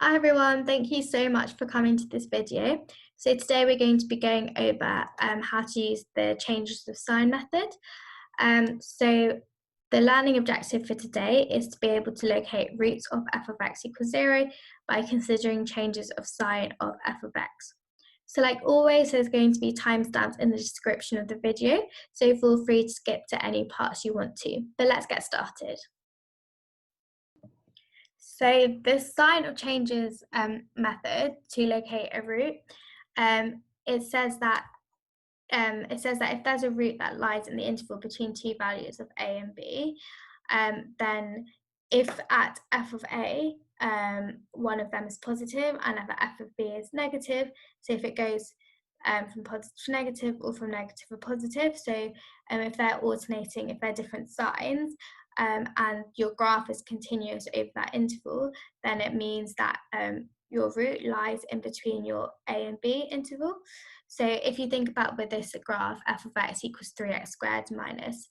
Hi everyone, thank you so much for coming to this video. So today we're going to be going over how to use the changes of sign method. So the learning objective for today is to be able to locate roots of f of x equals 0 by considering changes of sign of f of x. So like always, there's going to be timestamps in the description of the video, so feel free to skip to any parts you want to, but let's get started. So the sign of changes method to locate a root, it says that if there's a root that lies in the interval between two values of a and b, then if at f of a one of them is positive and if at f of b is negative, so if it goes from positive to negative or from negative to positive, so if they're alternating, if they're different signs, and your graph is continuous over that interval, then it means that your root lies in between your a and b interval. So if you think about with this graph, f of x equals 3x squared minus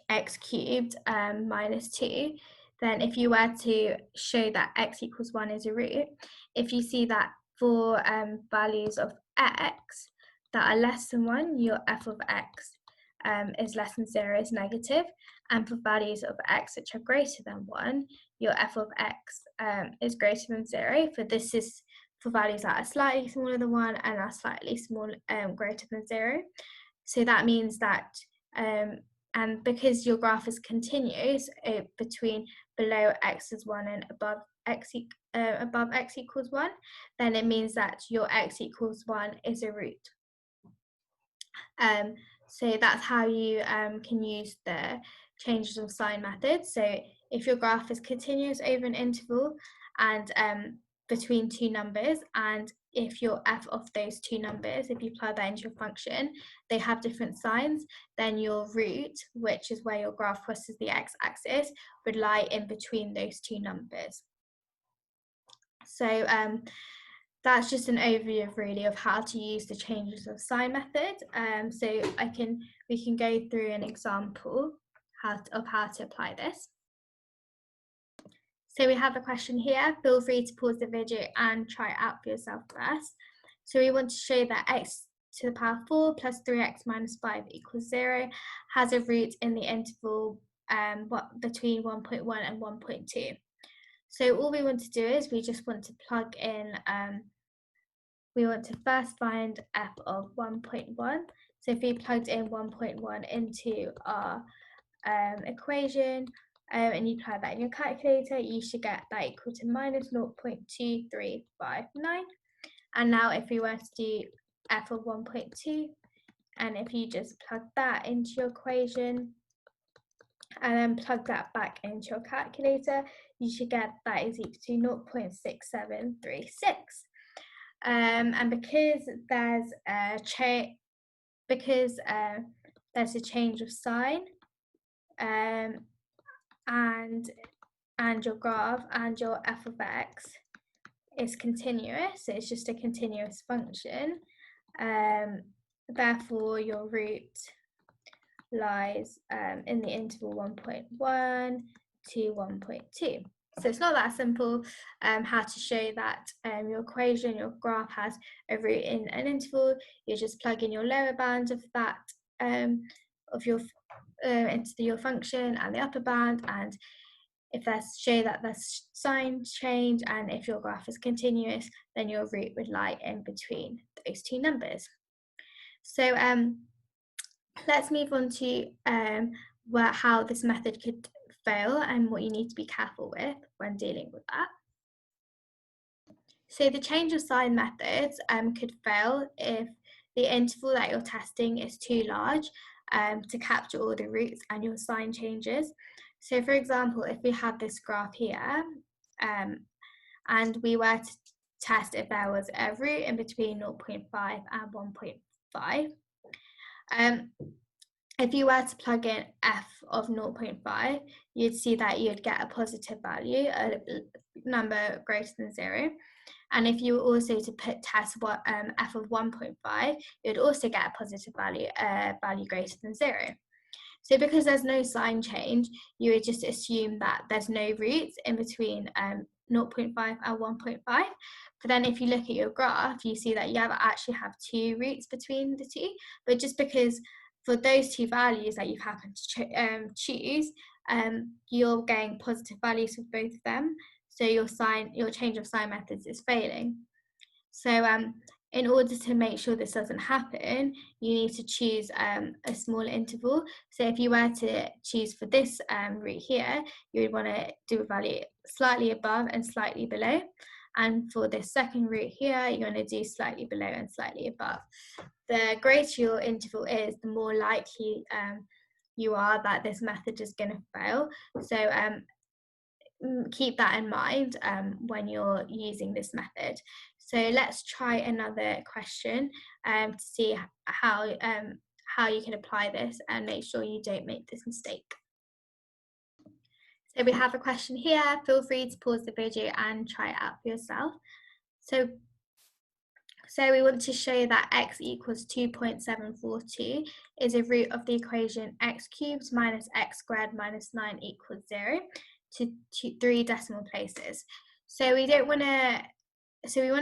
x cubed minus 2, then if you were to show that x equals 1 is a root, if you see that for values of x that are less than 1, your f of x is less than 0 is negative, and for values of x which are greater than 1, your f of x is greater than 0. For this is for values that are slightly smaller than 1 and are slightly greater than 0. So that means that and because your graph is continuous between below x is 1 and above x equals 1, then it means that your x equals 1 is a root. So that's how you can use the changes of sign method. So if your graph is continuous over an interval and between two numbers, and if your f of those two numbers, if you plug that into your function, they have different signs, then your root, which is where your graph crosses the x-axis, would lie in between those two numbers. So that's just an overview of really of how to use the changes of sign method. So we can go through an example of how to apply this. So we have a question here. Feel free to pause the video and try it out for yourself first. So we want to show that x to the power 4 plus 3x minus 5 equals 0 has a root in the interval between 1.1 and 1.2. So all we want to do is we just want to plug in, we want to first find f of 1.1. So if we plugged in 1.1 into our equation, and you plug that in your calculator, you should get that equal to minus 0.2359. And now if we were to do f of 1.2, and if you just plug that into your equation and then plug that back into your calculator, you should get that is equal to 0.6736. And because there's a change of sign, and your graph and your f of x is continuous, so it's just a continuous function, therefore your root lies in the interval 1.1 to 1.2. So it's not that simple how to show that your equation, your graph has a root in an interval. You just plug in your lower bound of that into your function and the upper bound, and if that's show that there's sign change, and if your graph is continuous, then your root would lie in between those two numbers. So let's move on to how this method could fail and what you need to be careful with when dealing with that. So the change of sign methods could fail if the interval that you're testing is too large to capture all the roots and your sign changes. So for example, if we had this graph here and we were to test if there was a root in between 0.5 and 1.5, if you were to plug in f of 0.5, you'd see that you'd get a positive value, a number greater than 0. And if you were also to test f of 1.5, you'd also get a positive value, value greater than 0. So because there's no sign change, you would just assume that there's no roots in between 0.5 and 1.5. But then if you look at your graph, you see that you actually have 2 roots between the two. But just because for those 2 values that you've happened to choose, you're getting positive values for both of them. So your change of sign methods is failing. So in order to make sure this doesn't happen, you need to choose a smaller interval. So if you were to choose for this root here, you would want to do a value slightly above and slightly below. And for this second root here, you're going to do slightly below and slightly above. The greater your interval is, the more likely you are that this method is going to fail. So keep that in mind when you're using this method. So let's try another question to see how you can apply this and make sure you don't make this mistake. So we have a question here. Feel free to pause the video and try it out for yourself. So we want to show that x equals 2.742 is a root of the equation x cubed minus x squared minus 9 equals 0 to 3 decimal places. So we want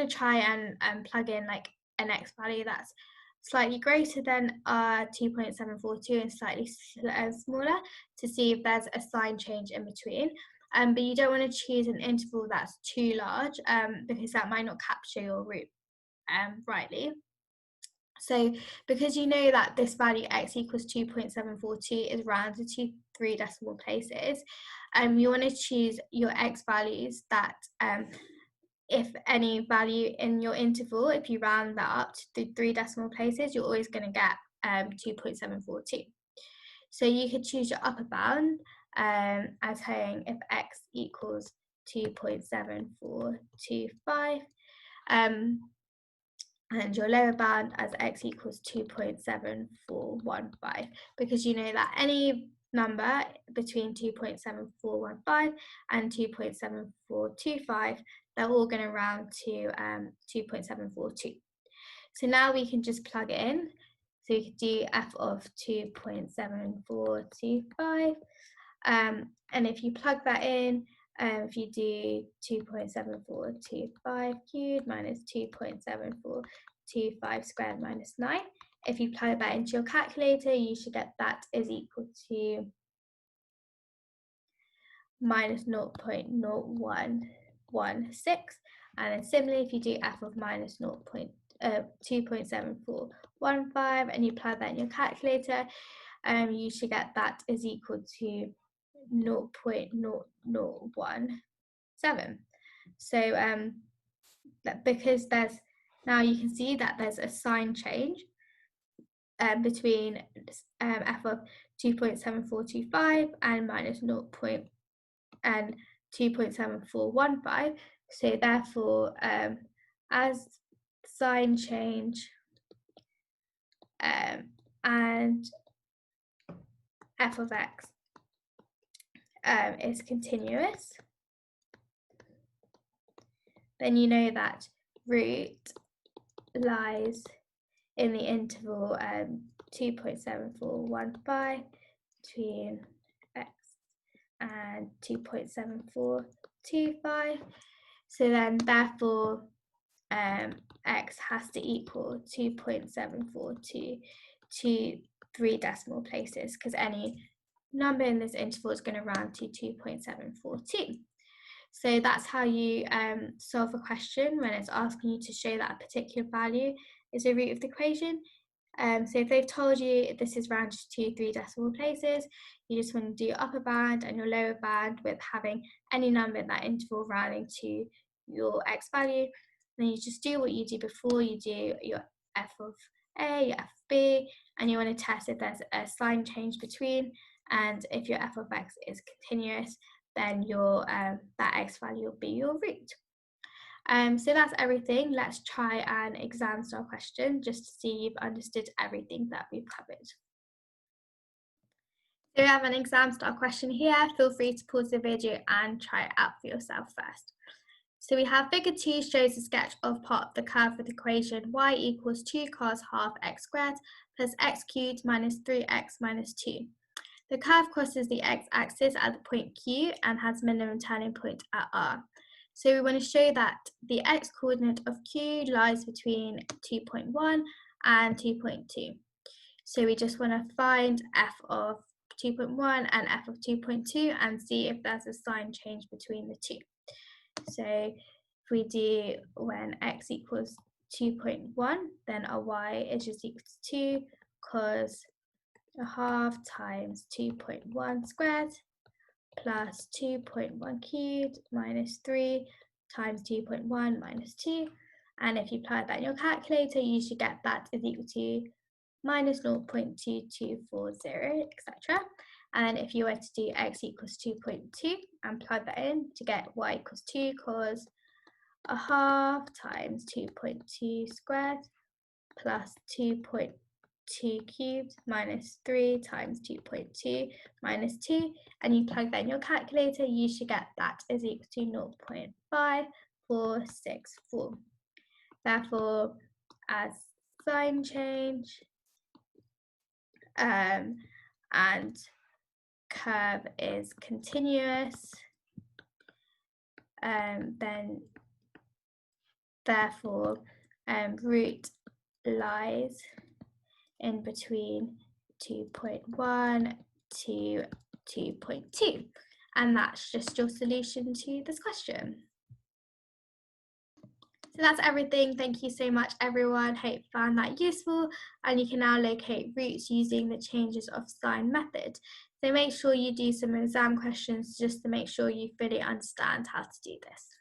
to try and plug in like an x value that's slightly greater than 2.742 and slightly smaller to see if there's a sign change in between. But you don't want to choose an interval that's too large because that might not capture your root rightly. So because you know that this value x equals 2.742 is rounded to 3 decimal places, you want to choose your x values that if any value in your interval, if you round that up to 3 decimal places, you're always going to get 2.742. So you could choose your upper bound as saying if x equals 2.7425, and your lower bound as x equals 2.7415, because you know that any number between 2.7415 and 2.7425, they're all going to round to 2.742. So now we can just plug it in. So we could do f of 2.7425, and if you plug that in, if you do 2.7425 cubed minus 2.7425 squared minus 9, if you plug that into your calculator, you should get that is equal to minus 0.0116. And then similarly, if you do f of minus 2.7415 and you plug that in your calculator, you should get that is equal to 0.0017. So because now you can see that there's a sign change between f of 2.7425 and minus 2.7415. So therefore, as sign change and f of x is continuous, then you know that root lies in the interval 2.7415 between x and 2.7425. So then therefore x has to equal 2.742 to 3 decimal places, because any number in this interval is going to round to 2.742. So that's how you solve a question when it's asking you to show that a particular value is a root of the equation. So if they've told you this is rounded to 3 decimal places, you just want to do your upper bound and your lower bound with having any number in that interval rounding to your x value. Then you just do what you do before. You do your f of a, your f of b, and you want to test if there's a sign change between, and if your f of x is continuous, then your that x value will be your root. So that's everything. Let's try an exam style question just to see you've understood everything that we've covered. So we have an exam style question here. Feel free to pause the video and try it out for yourself first. So we have figure 2 shows a sketch of part of the curve with the equation y equals 2 cos half x squared plus x cubed minus 3x minus 2. The curve crosses the x-axis at the point Q and has minimum turning point at R. So we want to show that the x-coordinate of Q lies between 2.1 and 2.2. So we just want to find f of 2.1 and f of 2.2 and see if there's a sign change between the two. So if we do when x equals 2.1, then our y is just equal to 2 cos a half times 2.1 squared plus 2.1 cubed minus 3 times 2.1 minus 2. And if you apply that in your calculator, you should get that is equal to minus 0.2240, etc. And if you were to do x equals 2.2 and plug that in to get y equals 2 cos a half times 2.2 squared plus 2.2 cubed minus 3 times 2.2 minus 2, and you plug that in your calculator, you should get that is equal to 0.5464. Therefore, as sign change and curve is continuous, then therefore root lies in between 2.1 to 2.2, and that's just your solution to this question. So that's everything. Thank you so much, everyone. Hope you found that useful, and you can now locate roots using the changes of sign method. So make sure you do some exam questions just to make sure you fully understand how to do this.